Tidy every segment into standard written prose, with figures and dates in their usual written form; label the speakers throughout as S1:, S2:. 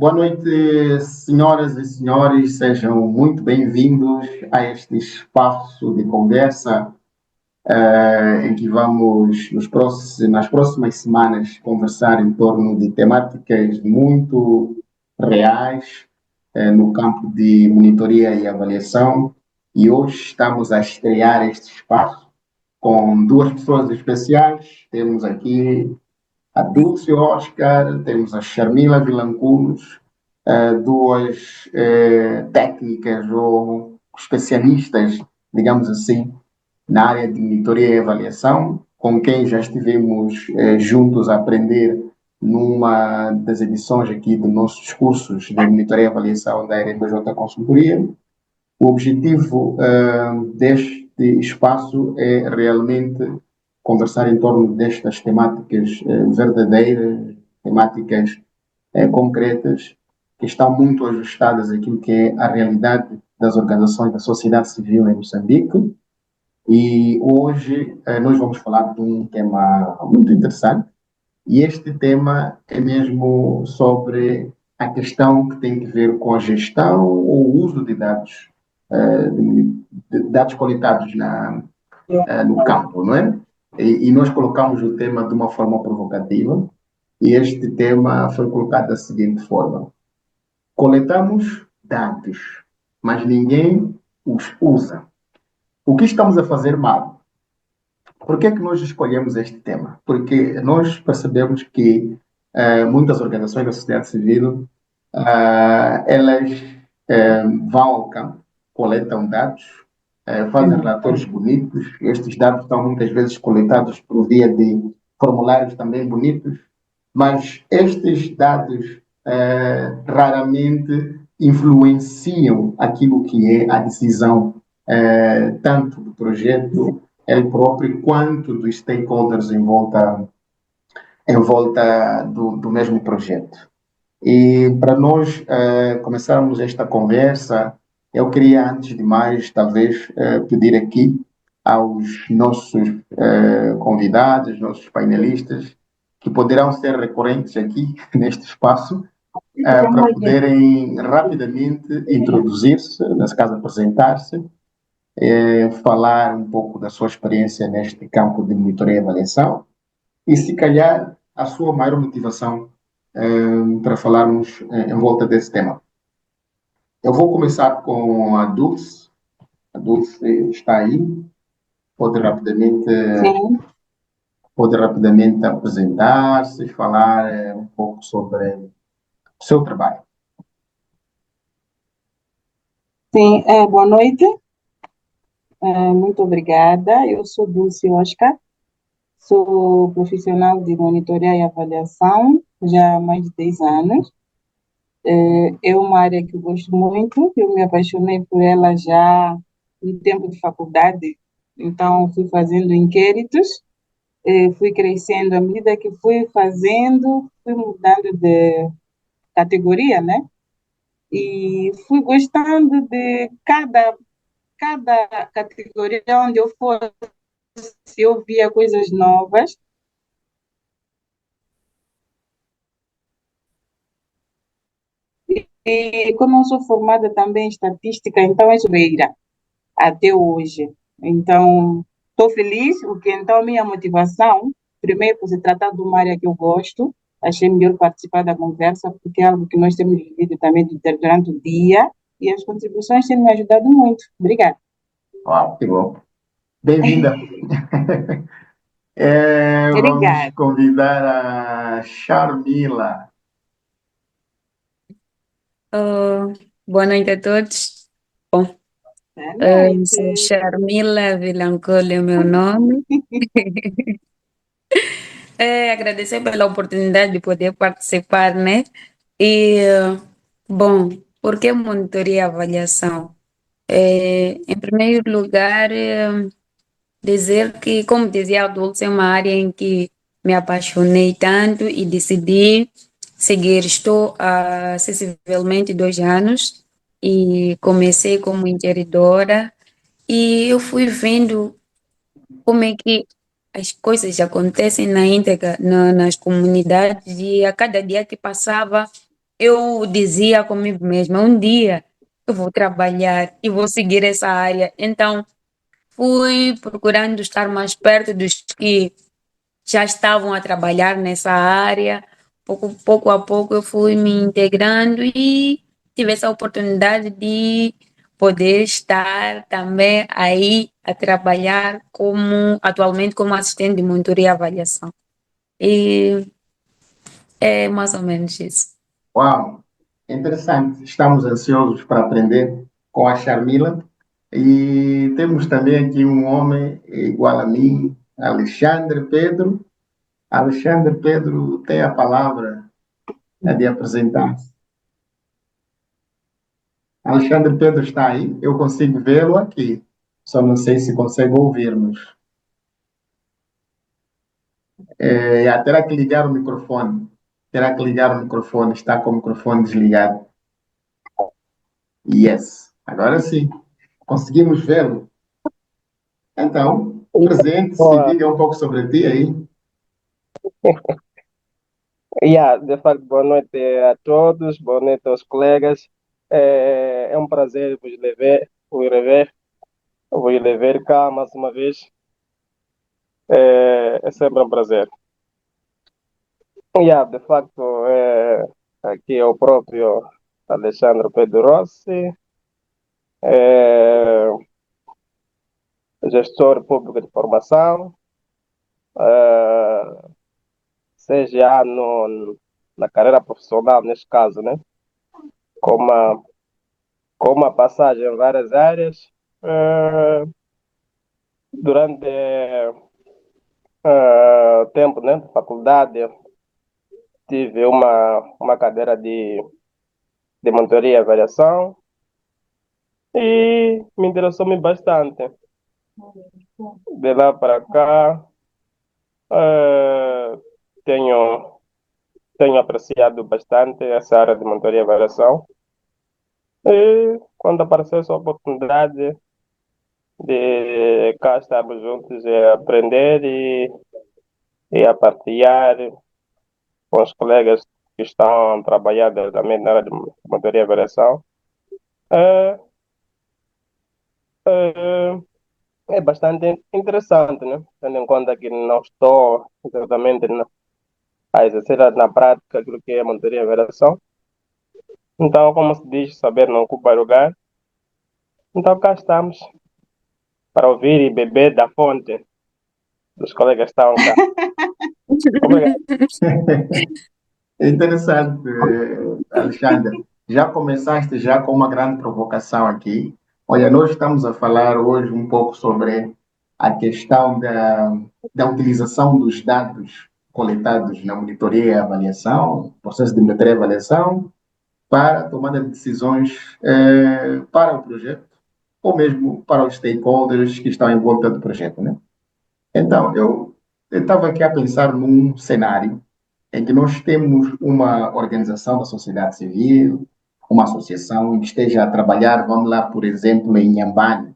S1: Boa noite, senhoras e senhores, sejam muito bem-vindos a este espaço de conversa, em que vamos, nas próximas semanas, conversar em torno de temáticas muito reais, no campo de monitoria e avaliação. E hoje estamos a estrear este espaço com duas pessoas especiais. Temos aqui a Dulce Oscar, temos a Sharmila Vilanculos, duas técnicas ou especialistas, digamos assim, na área de monitoria e avaliação, com quem já estivemos juntos a aprender numa das edições aqui dos nossos cursos de monitoria e avaliação da RBJ Consultoria. O objetivo deste espaço é realmente conversar em torno destas temáticas verdadeiras, temáticas concretas, que estão muito ajustadas àquilo que é a realidade das organizações da sociedade civil em Moçambique. E hoje nós vamos falar de um tema muito interessante, e este tema é mesmo sobre a questão que tem a ver com a gestão ou uso de dados, dados coletados no campo, não é? E nós colocamos o tema de uma forma provocativa, e este tema foi colocado da seguinte forma: coletamos dados, mas ninguém os usa. O que estamos a fazer mal? Por que é que nós escolhemos este tema? Porque nós percebemos que muitas organizações da sociedade civil, elas vão ao campo, coletam dados, fazem relatórios bonitos. Estes dados estão muitas vezes coletados por via de formulários também bonitos, mas estes dados raramente influenciam aquilo que é a decisão tanto do projeto ele próprio quanto dos stakeholders em volta do mesmo projeto. E para nós começarmos esta conversa, eu queria, antes de mais, talvez, pedir aqui aos nossos convidados, nossos painelistas, que poderão ser recorrentes aqui neste espaço, para poderem rapidamente introduzir-se, nesse caso apresentar-se, falar um pouco da sua experiência neste campo de monitoria e avaliação e, se calhar, a sua maior motivação para falarmos em volta desse tema. Eu vou começar com a Dulce. A Dulce está aí. Pode rapidamente,
S2: Sim,
S1: pode rapidamente apresentar-se e falar um pouco sobre o seu trabalho.
S2: sim, boa noite, muito obrigada. Eu sou Dulce Oscar, sou profissional de monitoria e avaliação já há mais de 10 anos. É uma área que eu gosto muito, eu me apaixonei por ela já no tempo de faculdade, então fui fazendo inquéritos, fui crescendo, à medida que fui fazendo, fui mudando de categoria, né? E fui gostando de cada categoria onde eu fosse, eu via coisas novas. E como eu sou formada também em estatística, então é beira até hoje. Então, estou feliz, porque então a minha motivação, primeiro por se tratar de uma área que eu gosto, achei melhor participar da conversa, porque é algo que nós temos vivido também durante o dia, e as contribuições têm me ajudado muito. Obrigada.
S1: Uau, que bom. Bem-vinda. Vamos
S2: Obrigada.
S1: convidar a Charmila.
S3: Oh, boa noite a todos. Bom,
S2: Boa
S3: sou
S2: noite.
S3: Charmila Vilancolli, é o meu nome. Agradecer pela oportunidade de poder participar, né? E, bom, por que monitoria e avaliação? Em primeiro lugar, dizer que, como dizia a Dulce, é uma área em que me apaixonei tanto e decidi seguir. Estou há sensivelmente 2 anos e comecei como inquiridora e eu fui vendo como é que as coisas acontecem na íntegra, nas comunidades, e a cada dia que passava eu dizia comigo mesma, um dia eu vou trabalhar e vou seguir essa área. Então, fui procurando estar mais perto dos que já estavam a trabalhar nessa área. Pouco a pouco eu fui me integrando e tive essa oportunidade de poder estar também aí a trabalhar atualmente como assistente de monitoria e avaliação. E é mais ou menos isso.
S1: Uau, interessante. Estamos ansiosos para aprender com a Charmila. E temos também aqui um homem igual a mim, Alexandre Pedro. Alexandre Pedro tem a palavra de apresentar-se. Alexandre Pedro está aí, eu consigo vê-lo aqui, só não sei se consegue ouvir-nos. Terá que ligar o microfone. Terá que ligar o microfone, está com o microfone desligado. Yes, agora sim, conseguimos vê-lo. Então, presente-se e
S4: Boa.
S1: diga um pouco sobre ti aí.
S4: De facto, boa noite a todos, boa noite aos colegas. É um prazer vos rever cá mais uma vez. É sempre um prazer. De facto, aqui é o próprio Alexandre Pedro Rossi, é, gestor público de formação, é, seja na carreira profissional, neste caso, né? Como com uma passagem em várias áreas. Durante o tempo, né, de faculdade, tive uma cadeira de monitoria e avaliação e me interessou-me bastante. De lá para cá, eh, tenho, tenho apreciado bastante essa área de monitoria e avaliação. E quando apareceu essa oportunidade de cá estarmos juntos a aprender e a partilhar com os colegas que estão a trabalhar também na área de monitoria e avaliação, é, é, é bastante interessante, né? Tendo em conta que não estou exatamente a exercer na prática aquilo que é monitoria e avaliação. Então, como se diz, saber não ocupa lugar. Então, cá estamos para ouvir e beber da fonte dos colegas que estão cá. Obrigado.
S1: Interessante, Alexandre. Já começaste já com uma grande provocação aqui. Olha, nós estamos a falar hoje um pouco sobre a questão da utilização dos dados coletados na monitoria e avaliação, processo de monitoria e avaliação, para a tomada de decisões para o projeto, ou mesmo para os stakeholders que estão em volta do projeto, né? Então, eu estava aqui a pensar num cenário em que nós temos uma organização da sociedade civil, uma associação que esteja a trabalhar, vamos lá, por exemplo, em Nhambane.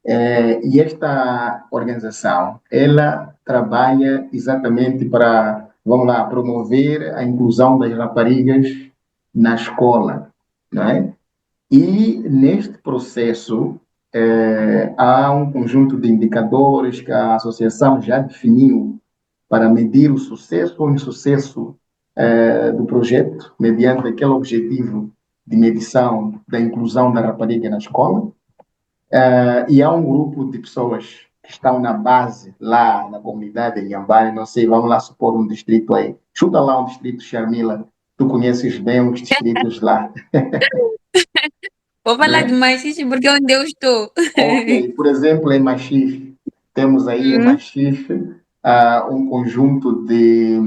S1: E esta organização, ela trabalha exatamente para, vamos lá, promover a inclusão das raparigas na escola, não é? E neste processo, há um conjunto de indicadores que a associação já definiu para medir o sucesso ou insucesso do projeto, mediante aquele objetivo de medição da inclusão da rapariga na escola. E há um grupo de pessoas que estão na base, lá na comunidade de Nhambane, não sei, vamos lá supor um distrito aí. Chuta lá um distrito, Charmila, tu conheces bem os distritos lá.
S3: Vou falar de
S1: Né?
S3: Machixe porque é onde eu estou.
S1: Ok, por exemplo, em Machixe, temos aí em
S3: Uhum.
S1: Machixe um conjunto de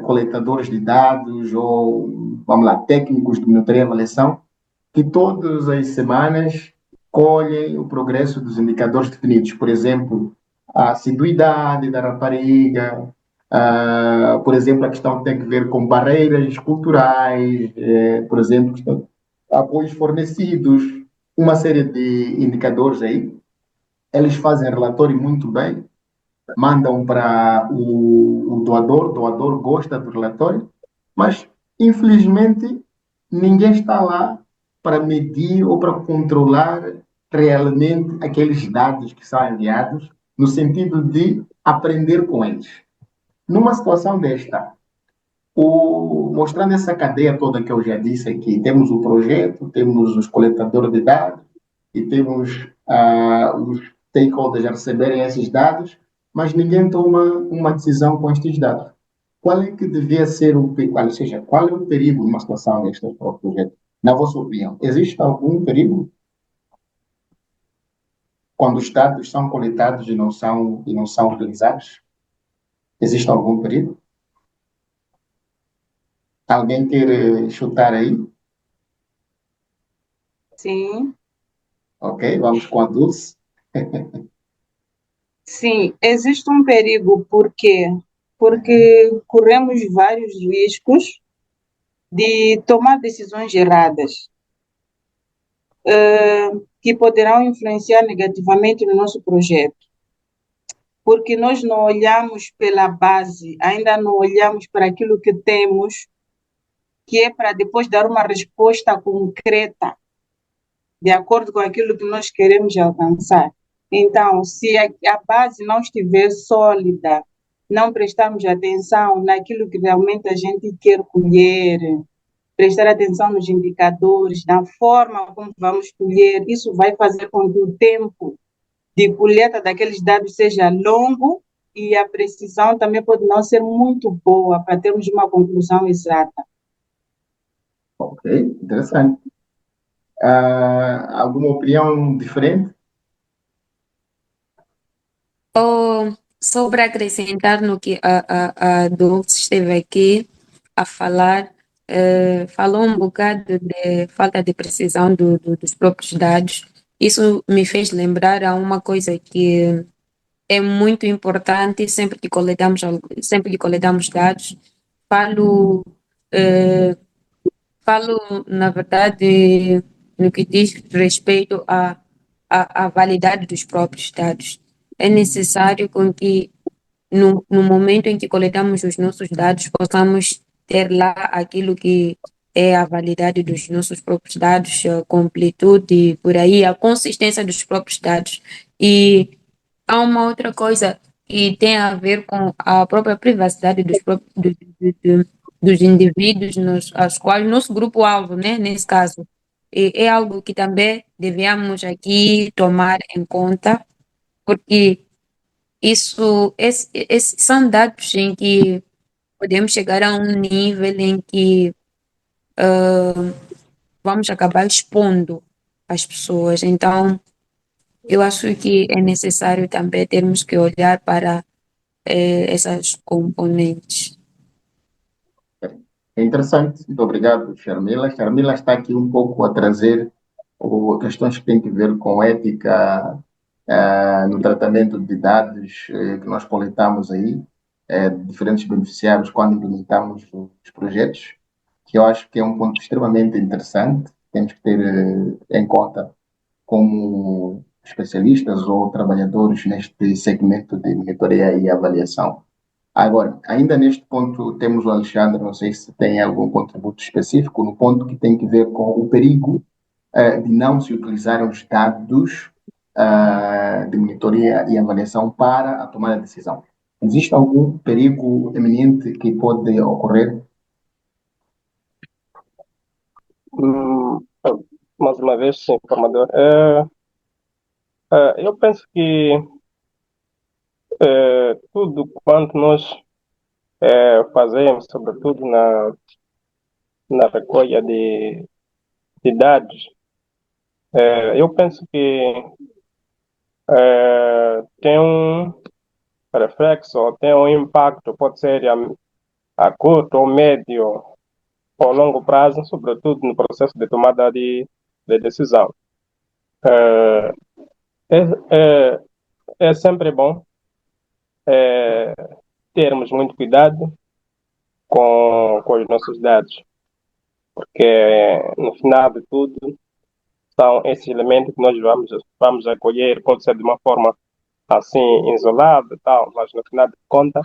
S1: coletadores de dados ou, vamos lá, técnicos de monitoria e avaliação, que todas as semanas colhem o progresso dos indicadores definidos. Por exemplo, a assiduidade da rapariga, por exemplo, a questão que tem a ver com barreiras culturais, por exemplo, apoios fornecidos, uma série de indicadores aí. Eles fazem relatório muito bem, mandam para o doador gosta do relatório, mas Infelizmente, ninguém está lá para medir ou para controlar realmente aqueles dados que são enviados, no sentido de aprender com eles. Numa situação desta, mostrando essa cadeia toda que eu já disse aqui, temos o projeto, temos os coletadores de dados e temos os stakeholders a receberem esses dados, mas ninguém toma uma decisão com estes dados. Qual é que devia ser ou seja, qual é o perigo numa situação desta para o projeto? Na vossa opinião, existe algum perigo quando os dados são coletados e não são utilizados? Existe algum perigo? Alguém quer chutar aí?
S2: Sim,
S1: Ok, vamos com a Dulce.
S2: sim, existe um perigo, por quê? Porque corremos vários riscos de tomar decisões erradas, que poderão influenciar negativamente no nosso projeto, porque nós não olhamos pela base, ainda não olhamos para aquilo que temos, que é para depois dar uma resposta concreta, de acordo com aquilo que nós queremos alcançar. Então, se a base não estiver sólida, não prestarmos atenção naquilo que realmente a gente quer colher, prestar atenção nos indicadores, na forma como vamos colher, isso vai fazer com que o tempo de colheita daqueles dados seja longo e a precisão também pode não ser muito boa para termos uma conclusão exata.
S1: Ok, interessante. Alguma opinião diferente?
S3: Ou sobre acrescentar no que a Dulce esteve aqui a falar, falou um bocado de falta de precisão dos próprios dados. Isso me fez lembrar a uma coisa que é muito importante sempre que coletamos dados. Falo, eh, falo na verdade no que diz respeito à validade dos próprios dados. É necessário com que no momento em que coletamos os nossos dados, possamos ter lá aquilo que é a validade dos nossos próprios dados, a completude, por aí, a consistência dos próprios dados. E há uma outra coisa que tem a ver com a própria privacidade dos indivíduos aos quais nosso grupo-alvo, né, nesse caso, é algo que também devemos aqui tomar em conta, porque esses são dados em que podemos chegar a um nível em que vamos acabar expondo as pessoas. Então, eu acho que é necessário também termos que olhar para essas componentes.
S1: É interessante. Muito obrigado, Sharmila. Sharmila está aqui um pouco a trazer questões que têm a ver com ética no tratamento de dados que nós coletamos aí, de diferentes beneficiários quando implementamos os projetos, que eu acho que é um ponto extremamente interessante. Temos que ter em conta como especialistas ou trabalhadores neste segmento de monitoria e avaliação. Agora, ainda neste ponto, temos o Alexandre, não sei se tem algum contributo específico, no ponto que tem que ver com o perigo de não se utilizar os dados de monitoria e avaliação para a tomada de decisão. Existe algum perigo eminente que pode ocorrer?
S4: Hum, Mais uma vez, sim, formador. Eu penso que tudo quanto nós fazemos, sobretudo na recolha de dados, eu penso que tem um reflexo, tem um impacto, pode ser a curto ou médio ou longo prazo, sobretudo no processo de tomada de decisão. É, é, é sempre bom termos muito cuidado com os nossos dados, porque no final de tudo são esses elementos que nós vamos acolher, pode ser de uma forma assim isolada e tal, mas no final de contas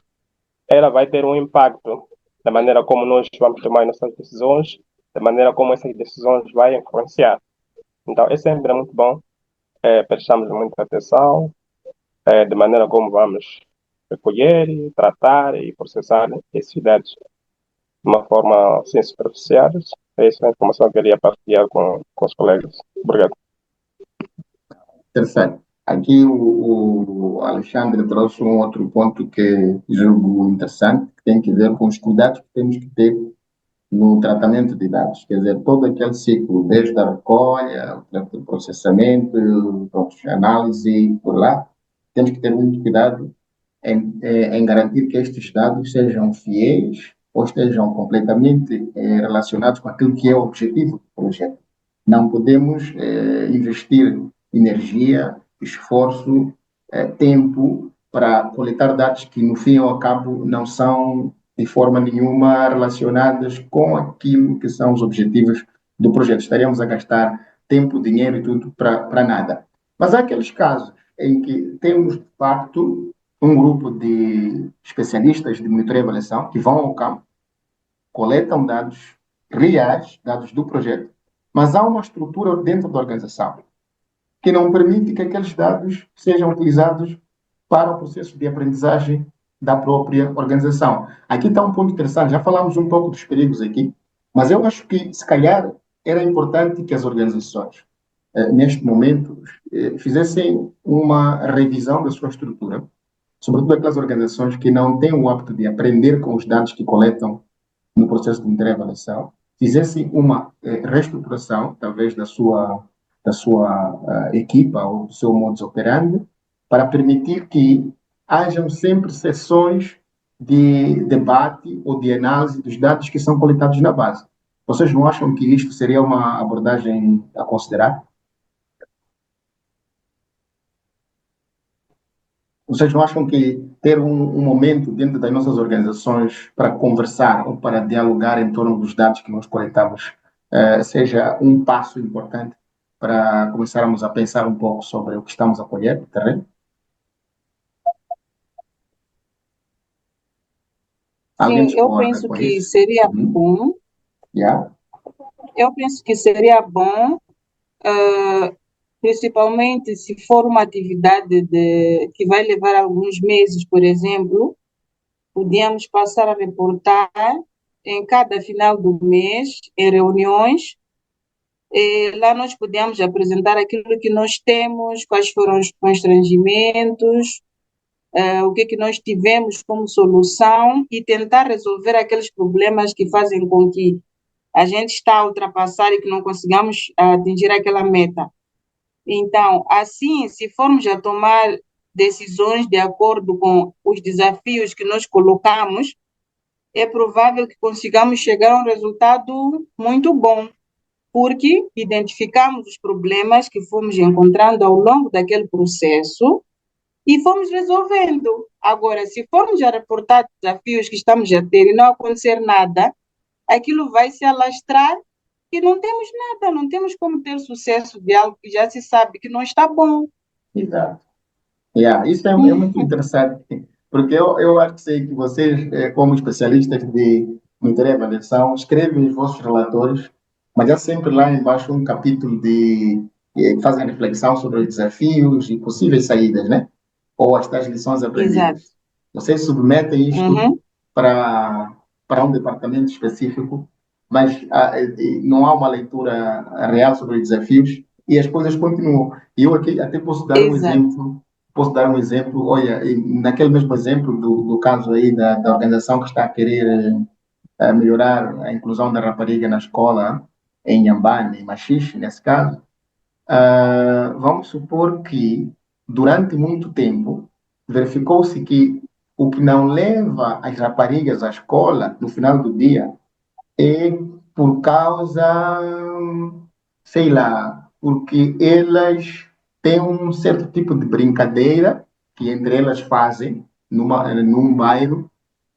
S4: ela vai ter um impacto da maneira como nós vamos tomar nossas decisões, da maneira como essas decisões vão influenciar. Então, é sempre muito bom, prestamos muita atenção, de maneira como vamos recolher, tratar e processar esses dados de uma forma sem superficial. Essa é a informação que eu queria partilhar com os colegas. Obrigado.
S1: Interessante. Aqui o Alexandre trouxe um outro ponto que julgo interessante, que tem que ver com os cuidados que temos que ter no tratamento de dados. Quer dizer, todo aquele ciclo, desde a recolha, o processamento, pronto, a análise, por lá, temos que ter muito cuidado em garantir que estes dados sejam fiéis ou estejam completamente relacionados com aquilo que é o objetivo do projeto. Não podemos investir energia, esforço, tempo para coletar dados que, no fim e ao cabo, não são de forma nenhuma relacionadas com aquilo que são os objetivos do projeto. Estaríamos a gastar tempo, dinheiro e tudo para nada. Mas há aqueles casos em que temos, de facto, um grupo de especialistas de monitoria e avaliação que vão ao campo, coletam dados reais, dados do projeto, mas há uma estrutura dentro da organização que não permite que aqueles dados sejam utilizados para o processo de aprendizagem da própria organização. Aqui está um ponto interessante, já falamos um pouco dos perigos aqui, mas eu acho que, se calhar, era importante que as organizações, neste momento, fizessem uma revisão da sua estrutura, sobretudo aquelas organizações que não têm o hábito de aprender com os dados que coletam no processo de intervenção, fizessem uma reestruturação, talvez da sua equipa ou do seu modus operandi, para permitir que hajam sempre sessões de debate ou de análise dos dados que são coletados na base. Vocês não acham que isto seria uma abordagem a considerar? Vocês não acham que ter um momento dentro das nossas organizações para conversar ou para dialogar em torno dos dados que nós coletamos seja um passo importante para começarmos a pensar um pouco sobre o que estamos a colher no terreno? Alguém
S2: Sim, eu
S1: discorda
S2: penso
S1: com
S2: que
S1: isso?
S2: seria bom,
S1: Yeah.
S2: eu penso que seria bom, principalmente se for uma atividade que vai levar alguns meses, por exemplo, podíamos passar a reportar em cada final do mês, em reuniões, e lá nós podíamos apresentar aquilo que nós temos, quais foram os constrangimentos, o que nós tivemos como solução e tentar resolver aqueles problemas que fazem com que a gente está a ultrapassar e que não consigamos atingir aquela meta. Então, assim, se formos a tomar decisões de acordo com os desafios que nós colocamos, é provável que consigamos chegar a um resultado muito bom, porque identificamos os problemas que fomos encontrando ao longo daquele processo e fomos resolvendo. Agora, se formos a reportar desafios que estamos a ter e não acontecer nada, aquilo vai se alastrar e não temos nada, não temos como ter sucesso de algo que já se sabe que não está bom.
S1: Exato. Yeah, isso é muito interessante, porque eu acho que sei que vocês, como especialistas de monitoria e avaliação, escrevem os vossos relatórios, mas há sempre lá embaixo um capítulo que fazem reflexão sobre os desafios e possíveis saídas, né? Ou as tais lições
S2: Exato.
S1: aprendidas. Vocês submetem isto
S2: Uhum.
S1: para, para um departamento específico, mas não há uma leitura real sobre os desafios e as coisas continuam. E eu aqui até
S2: Exato.
S1: posso dar um exemplo, olha, naquele mesmo exemplo do caso aí da organização que está a querer melhorar a inclusão da rapariga na escola, em Inhambane, em Machixe, nesse caso, vamos supor que durante muito tempo verificou-se que o que não leva as raparigas à escola no final do dia é por causa, sei lá, porque elas têm um certo tipo de brincadeira que entre elas fazem num bairro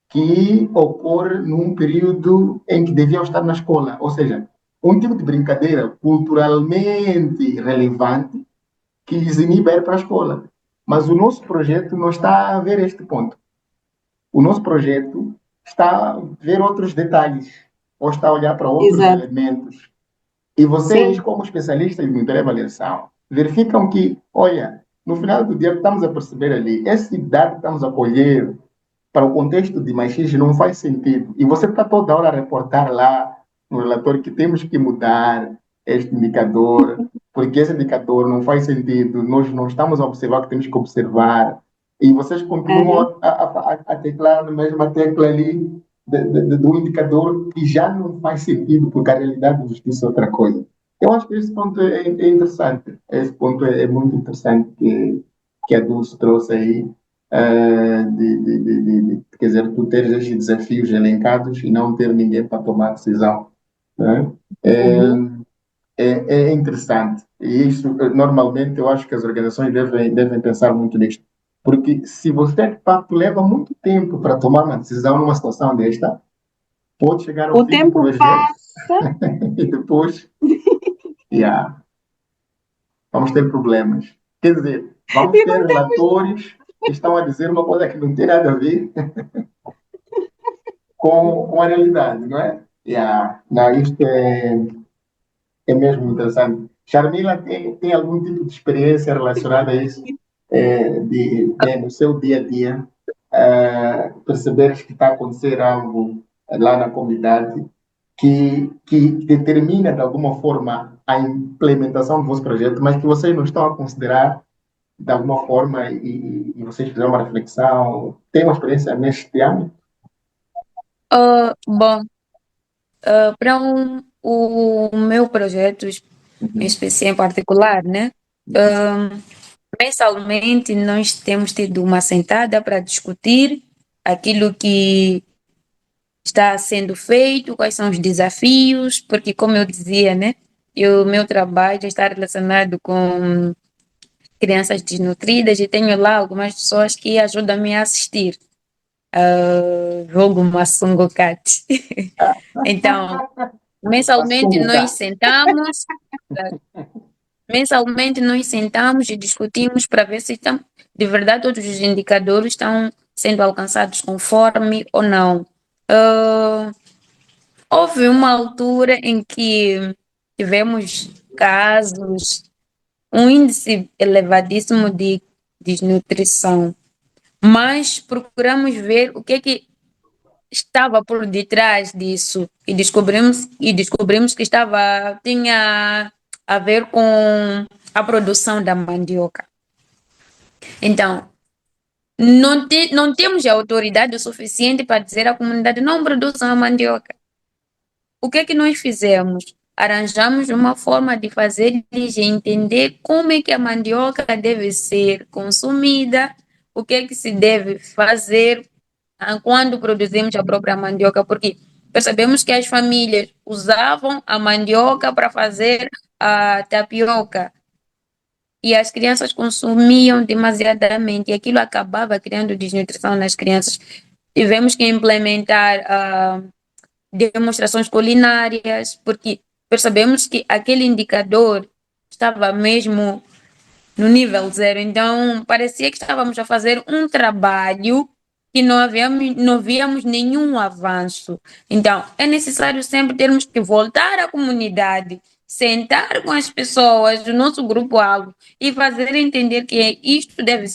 S1: que ocorre num período em que deviam estar na escola. Ou seja, um tipo de brincadeira culturalmente relevante que lhes inibe a ir para a escola. Mas o nosso projeto não está a ver este ponto. O nosso projeto está a ver outros detalhes, ou está a olhar para outros
S2: exato,
S1: elementos. E vocês,
S2: sim,
S1: como especialistas em monitoria e avaliação, verificam que, olha, no final do dia estamos a perceber ali, esse dado que estamos a colher para o contexto de machismo não faz sentido. E você está toda hora a reportar lá no relatório que temos que mudar este indicador, porque esse indicador não faz sentido, nós não estamos a observar o que temos que observar. E vocês
S2: uhum,
S1: continuam a teclar na mesma tecla ali do indicador que já não faz sentido, porque a realidade da justiça é outra coisa. Eu acho que esse ponto é interessante. Esse ponto é muito interessante que a Dulce trouxe aí quer dizer, tu teres estes desafios elencados e não ter ninguém para tomar decisão, né? É,
S2: uhum.
S1: é interessante. E isso, normalmente, eu acho que as organizações devem pensar muito nisto. Porque se você, de fato, leva muito tempo para tomar uma decisão numa situação desta, pode chegar ao
S2: O
S1: fim do
S2: tempo
S1: projeto
S2: passa
S1: e depois, yeah, vamos ter problemas. Quer dizer, vamos
S2: e
S1: ter
S2: não temos.
S1: relatores que estão a dizer uma coisa que não tem nada a ver com a realidade, não é? Yeah. Não, isto é mesmo interessante. Charmila tem algum tipo de experiência relacionada a isso, no seu dia a dia, perceberes que está a acontecer algo lá na comunidade que determina de alguma forma a implementação do vosso projeto, mas que vocês não estão a considerar de alguma forma e vocês fizeram uma reflexão. Tem uma experiência neste ano?
S3: Bom, para o meu projeto em
S1: Uhum.
S3: especial, em particular, né? Mensalmente nós temos tido uma sentada para discutir aquilo que está sendo feito, quais são os desafios, porque como eu dizia, né? O meu trabalho está relacionado com crianças desnutridas e tenho lá algumas pessoas que ajudam-me a assistir. Jogo Masungo Cat. Então, mensalmente nós
S1: Açúcar.
S3: sentamos, mensalmente nós sentamos e discutimos para ver se estão, de verdade todos os indicadores estão sendo alcançados conforme ou não. Ah, houve uma altura em que tivemos casos, um índice elevadíssimo de desnutrição, mas procuramos ver o que é que estava por detrás disso e descobrimos que tinha a ver com a produção da mandioca. Então, não temos autoridade o suficiente para dizer à comunidade não produzam a mandioca. O que é que nós fizemos? Arranjamos uma forma de fazer eles entender como é que a mandioca deve ser consumida, o que é que se deve fazer quando produzimos a própria mandioca, porque percebemos que as famílias usavam a mandioca para fazer a tapioca e as crianças consumiam demasiadamente e aquilo acabava criando desnutrição nas crianças. Tivemos que implementar demonstrações culinárias, porque percebemos que aquele indicador estava mesmo no nível zero. Então, parecia que estávamos a fazer um trabalho que não víamos nenhum avanço. Então, é necessário sempre termos que voltar à comunidade, sentar com as pessoas do nosso grupo-alvo e fazer entender que isto deve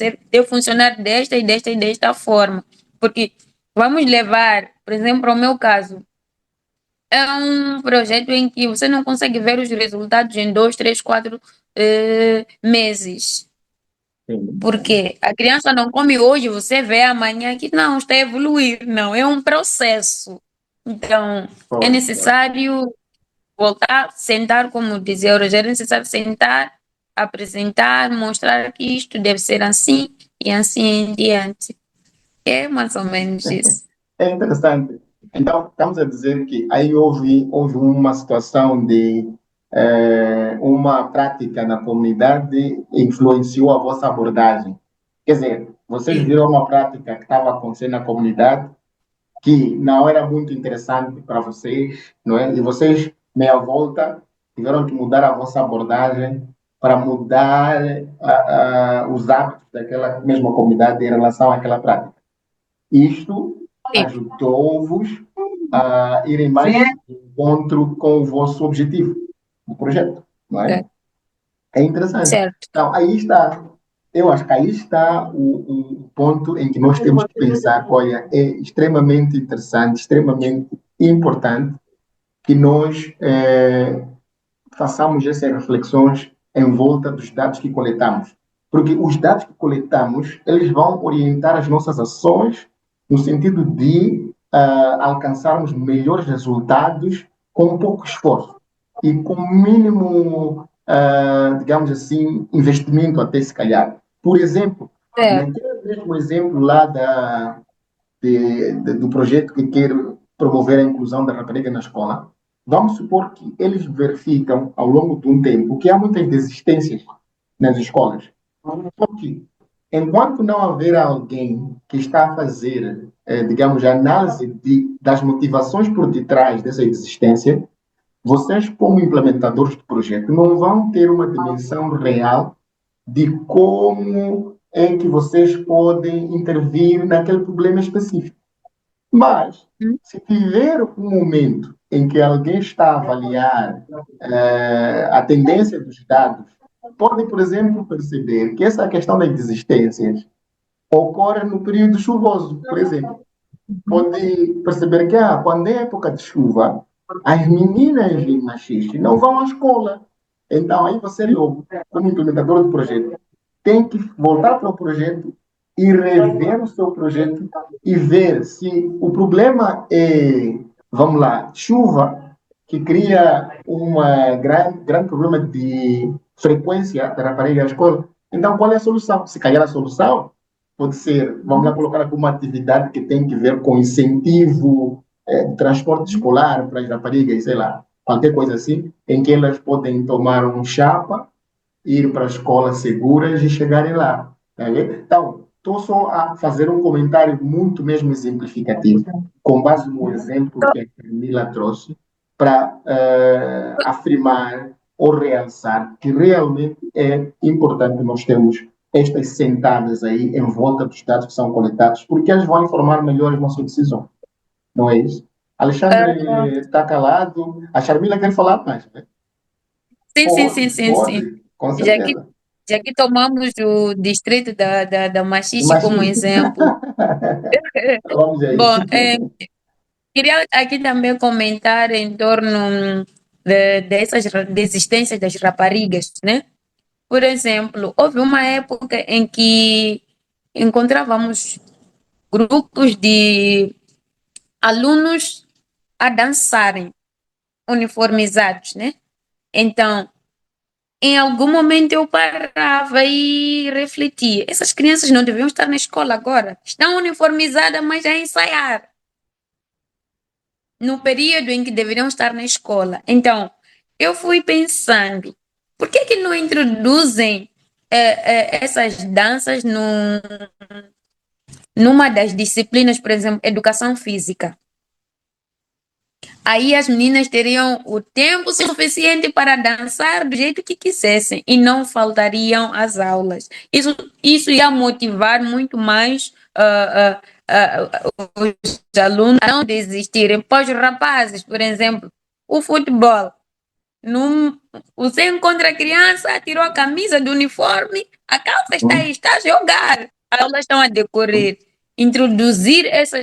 S3: funcionar desta e desta e desta forma. Porque vamos levar, por exemplo, ao meu caso, é um projeto em que você não consegue ver os resultados em 2, 3, 4 meses.
S1: Sim.
S3: Porque a criança não come hoje, você vê amanhã que não, está a evoluir. Não, é um processo. Então, é
S1: Pois, pois.
S3: necessário voltar, sentar, como dizia o Rogério, é necessário sentar, apresentar, mostrar que isto deve ser assim e assim em diante. É mais ou menos isso.
S1: É interessante. Então, estamos a dizer que aí houve uma situação de uma prática na comunidade influenciou a vossa abordagem. Quer dizer, vocês viram uma prática que estava acontecendo na comunidade que não era muito interessante para vocês, não é? E vocês, meia volta, tiveram que mudar a vossa abordagem para mudar os hábitos daquela mesma comunidade em relação àquela prática. Isto
S3: Sim,
S1: ajudou-vos a irem mais de encontro com o vosso objetivo do projeto, não é?
S3: ok,
S1: É interessante.
S3: certo.
S1: Então, aí está. Eu acho que aí está o ponto em que nós temos que pensar, olha, é extremamente interessante, extremamente importante que nós façamos essas reflexões em volta dos dados que coletamos. Porque os dados que coletamos, eles vão orientar as nossas ações no sentido de alcançarmos melhores resultados com pouco esforço e com mínimo, digamos assim, investimento até se calhar. Por exemplo,
S3: Certo.
S1: naquele mesmo exemplo lá do projeto que quer promover a inclusão da rapariga na escola, vamos supor que eles verificam ao longo de um tempo que há muitas desistências nas escolas. Só que, enquanto não haver alguém que está a fazer, digamos, a análise das motivações por detrás dessa desistência, vocês, como implementadores do projeto, não vão ter uma dimensão real de como é que vocês podem intervir naquele problema específico. Mas,
S3: Hum,
S1: se tiver um momento em que alguém está a avaliar a tendência dos dados, pode, por exemplo, perceber que essa questão das desistências ocorre no período chuvoso, por exemplo. Pode perceber que quando é época de chuva, as meninas em Machixe não vão à escola. Então, aí você, logo, como implementador do projeto, tem que voltar para o projeto e rever o seu projeto e ver se o problema é, vamos lá, chuva, que cria um grande problema de frequência da rapariga à escola. Então, qual é a solução? Se calhar a solução pode ser, vamos lá colocar aqui uma atividade que tem que ver com incentivo de transporte escolar para as raparigas, sei lá, qualquer coisa assim, em que elas podem tomar um chapa, ir para a escola seguras e chegarem lá. Tá vendo? Então, estou só a fazer um comentário muito mesmo exemplificativo, com base no exemplo que a Camila trouxe, para afirmar ou realçar que realmente é importante nós termos estas sentadas aí em volta dos dados que são coletados, porque eles vão informar melhor as nossas decisões, não é isso?
S3: ah,
S1: Alexandre está calado. A Charmila quer falar mais, né?
S3: sim, sim,
S1: Pode,
S3: sim, sim, sim.
S1: pode, com
S3: Já que,
S1: certeza.
S3: já que tomamos o distrito da Machixe
S1: Mas
S3: como exemplo.
S1: vamos a isso.
S3: Bom, queria aqui também comentar em torno dessas desistências das raparigas, né? Por exemplo, houve uma época em que encontrávamos grupos de alunos a dançarem uniformizados, né? Então, em algum momento eu parava e refletia: essas crianças não deviam estar na escola agora, estão uniformizadas, mas a ensaiar, no período em que deveriam estar na escola. Então, eu fui pensando, por que não introduzem essas danças numa das disciplinas, por exemplo, educação física? Aí as meninas teriam o tempo suficiente para dançar do jeito que quisessem e não faltariam às aulas. Isso ia motivar muito mais os alunos a não desistirem. Pois os rapazes, por exemplo, o futebol. Num, você encontra a criança, tirou a camisa do uniforme, a calça está aí, está a jogar. As aulas estão a decorrer. Introduzir essa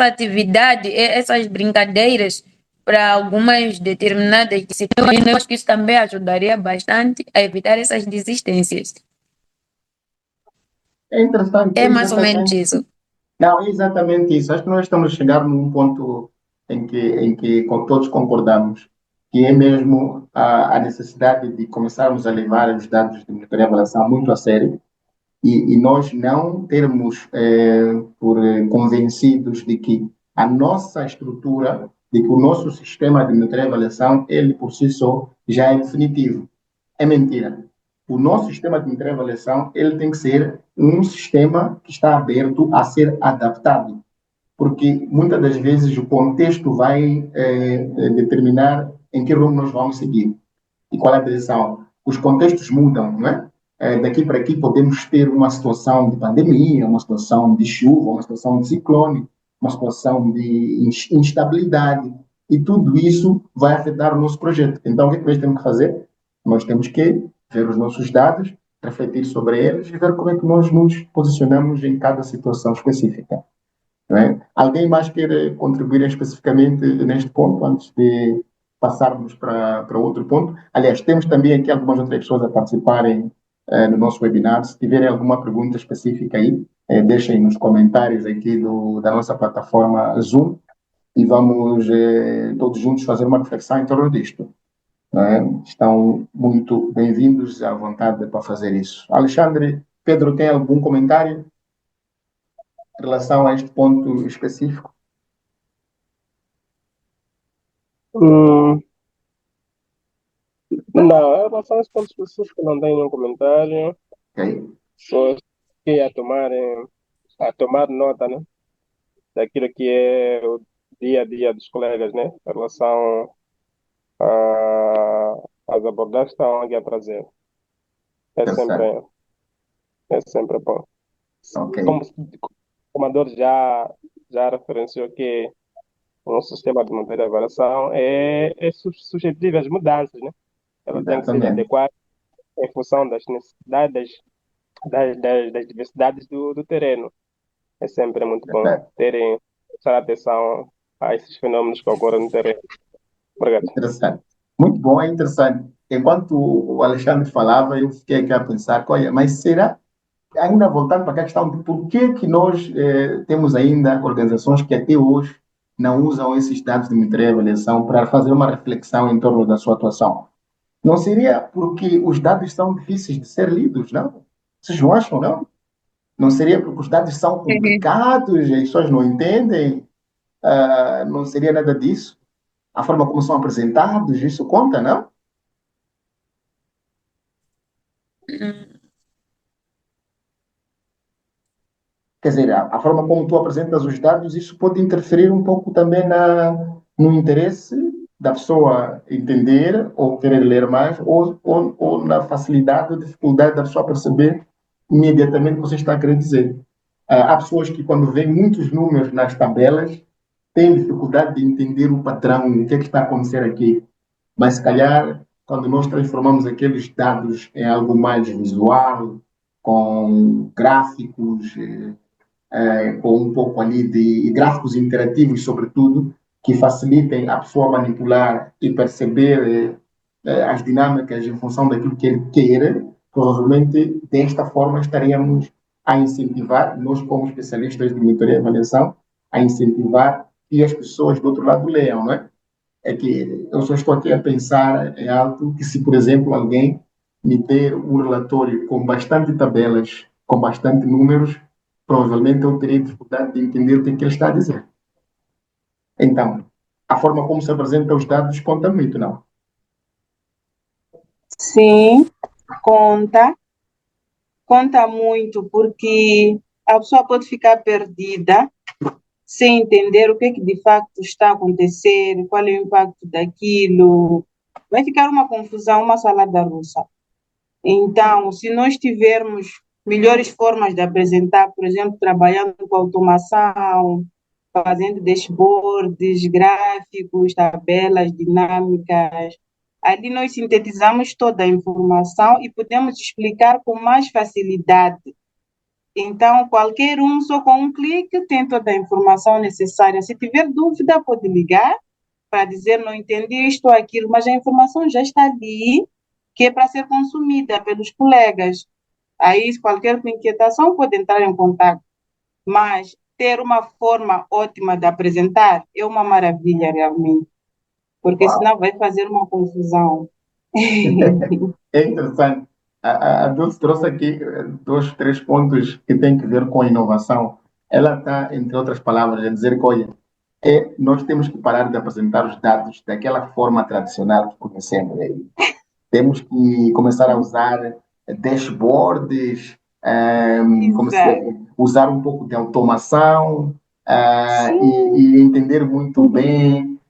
S3: atividade, essas brincadeiras para algumas determinadas disciplinas, eu acho que isso também ajudaria bastante a evitar essas desistências.
S1: É
S3: É mais ou menos
S1: exatamente.
S3: isso.
S1: Não, é exatamente isso. Acho que nós estamos a chegar num ponto em que todos concordamos, que é mesmo a necessidade de começarmos a levar os dados de monitoria e avaliação muito a sério e nós não termos convencidos de que a nossa estrutura, de que o nosso sistema de monitoria e avaliação, ele por si só já é definitivo. É mentira. O nosso sistema de avaliação ele tem que ser um sistema que está aberto a ser adaptado, porque muitas das vezes o contexto vai determinar em que rumo nós vamos seguir e qual é a direção. Os contextos mudam, não é? daqui para aqui podemos ter uma situação de pandemia, uma situação de chuva, uma situação de ciclone, uma situação de instabilidade, e tudo isso vai afetar o nosso projeto. Então, o que é que nós temos que fazer? Nós temos que ver os nossos dados, refletir sobre eles e ver como é que nós nos posicionamos em cada situação específica. Não é? Alguém mais quer contribuir especificamente neste ponto, antes de passarmos para outro ponto? Aliás, temos também aqui algumas outras pessoas a participarem no nosso webinar. Se tiverem alguma pergunta específica aí, deixem nos comentários aqui da nossa plataforma Zoom e vamos todos juntos fazer uma reflexão em torno disto. Não é? Estão muito bem-vindos à vontade para fazer isso. Alexandre, Pedro, tem algum comentário em relação a este ponto específico?
S4: Hum, não, em relação a esse ponto específico, não tenho nenhum comentário.
S1: Ok?
S4: Só que a tomar nota, né, daquilo que é o dia a dia dos colegas, né, em relação às abordagens que estão aqui a trazer. É sempre,
S1: Interessante.
S4: é sempre bom.
S1: Ok.
S4: Como o comador já referenciou que um sistema de monitoria e avaliação é suscetível às mudanças, né? Ela tem que ser
S1: Exatamente.
S4: adequada em função das necessidades, das diversidades do terreno. É sempre muito bom
S1: Verdade.
S4: prestar atenção a esses fenômenos que ocorrem no terreno. Obrigado.
S1: Interessante. Muito bom, é interessante. Enquanto o Alexandre falava, eu fiquei aqui a pensar, olha, mas será, ainda voltando para a questão de por que nós temos ainda organizações que até hoje não usam esses dados de monitoria e avaliação para fazer uma reflexão em torno da sua atuação? Não seria porque os dados são difíceis de ser lidos, não? Vocês não acham, não? Não seria porque os dados são complicados e as pessoas não entendem? Não seria nada disso? A forma como são apresentados, isso conta, não? Quer dizer, a forma como tu apresentas os dados, isso pode interferir um pouco também no interesse da pessoa entender ou querer ler mais, ou na facilidade ou dificuldade da pessoa perceber imediatamente o que você está a querer dizer. Há pessoas que, quando veem muitos números nas tabelas, têm dificuldade de entender o padrão, o que é que está a acontecer aqui. Mas, se calhar, quando nós transformamos aqueles dados em algo mais visual, com gráficos, com um pouco ali de gráficos interativos, sobretudo, que facilitem a pessoa manipular e perceber as dinâmicas em função daquilo que ele queira, provavelmente desta forma estaríamos a incentivar, nós como especialistas de monitoria e avaliação, a incentivar que as pessoas do outro lado leiam, não é? É que eu só estou aqui a pensar em algo que se, por exemplo, alguém me der um relatório com bastante tabelas, com bastante números, provavelmente eu teria dificuldade de entender o que é que ele está a dizer. Então, a forma como se apresenta os dados conta muito, não?
S2: Sim, conta, conta muito, porque a pessoa pode ficar perdida sem entender o que é que de facto está a acontecer, qual é o impacto daquilo. Vai ficar uma confusão, uma salada russa. Então, se nós tivermos melhores formas de apresentar, por exemplo, trabalhando com automação, fazendo dashboards, gráficos, tabelas dinâmicas, ali nós sintetizamos toda a informação e podemos explicar com mais facilidade. Então, qualquer um, só com um clique, tem toda a informação necessária. Se tiver dúvida, pode ligar para dizer não entendi isto ou aquilo, mas a informação já está ali, que é para ser consumida pelos colegas. Aí, qualquer inquietação pode entrar em contato. Mas ter uma forma ótima de apresentar é uma maravilha, realmente, porque
S1: Uau!
S2: senão vai fazer uma confusão.
S1: É interessante. A Dulce trouxe aqui dois, três pontos que têm que ver com a inovação. Ela está, entre outras palavras, a dizer que, olha, nós temos que parar de apresentar os dados daquela forma tradicional que conhecemos. Temos que começar a usar dashboards,
S2: Exato.
S1: usar um pouco de automação,
S2: Sim,
S1: e entender muito bem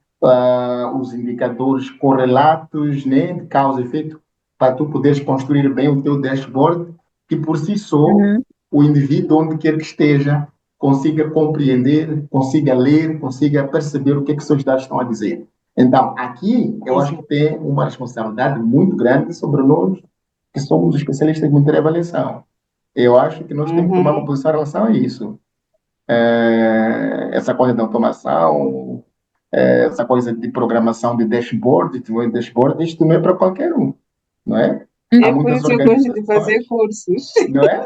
S1: os indicadores correlatos, né, de causa e efeito, para tu poderes construir bem o teu dashboard, que por si só,
S3: Uhum.
S1: o indivíduo, onde quer que esteja, consiga compreender, consiga ler, consiga perceber o que é que seus dados estão a dizer. Então, aqui, eu acho que tem uma responsabilidade muito grande sobre nós, que somos especialistas em monitoria e avaliação. Eu acho que nós temos que tomar uma
S2: Uhum.
S1: posição em relação a isso. Essa coisa da automação, essa coisa de programação de dashboard, de dashboard, isto não é para qualquer um, não é? Há
S2: É por
S1: muitas
S2: isso que eu gosto de
S1: organizações,
S2: fazer cursos.
S1: não é?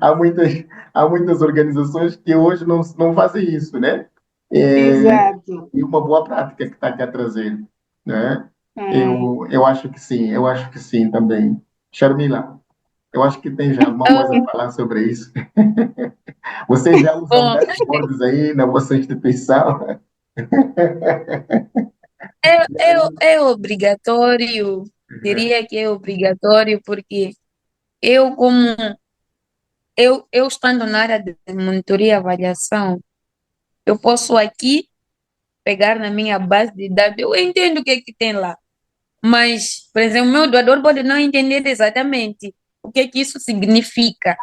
S1: Há muitas, há muitas organizações que hoje não fazem isso, né? É,
S2: Exato.
S1: e uma boa prática que está aqui a trazer, né?
S2: Hum.
S1: Eu acho que sim também. Sharmila, eu acho que tem já alguma coisa a
S3: Ah,
S1: falar sobre isso. Vocês já usam
S3: bom,
S1: dashboards aí na vossa instituição?
S3: é obrigatório, diria que é obrigatório, porque eu, como eu estando na área de monitoria e avaliação, eu posso aqui pegar na minha base de dados, eu entendo o que é que tem lá, mas, por exemplo, o meu doador pode não entender exatamente o que é que isso significa.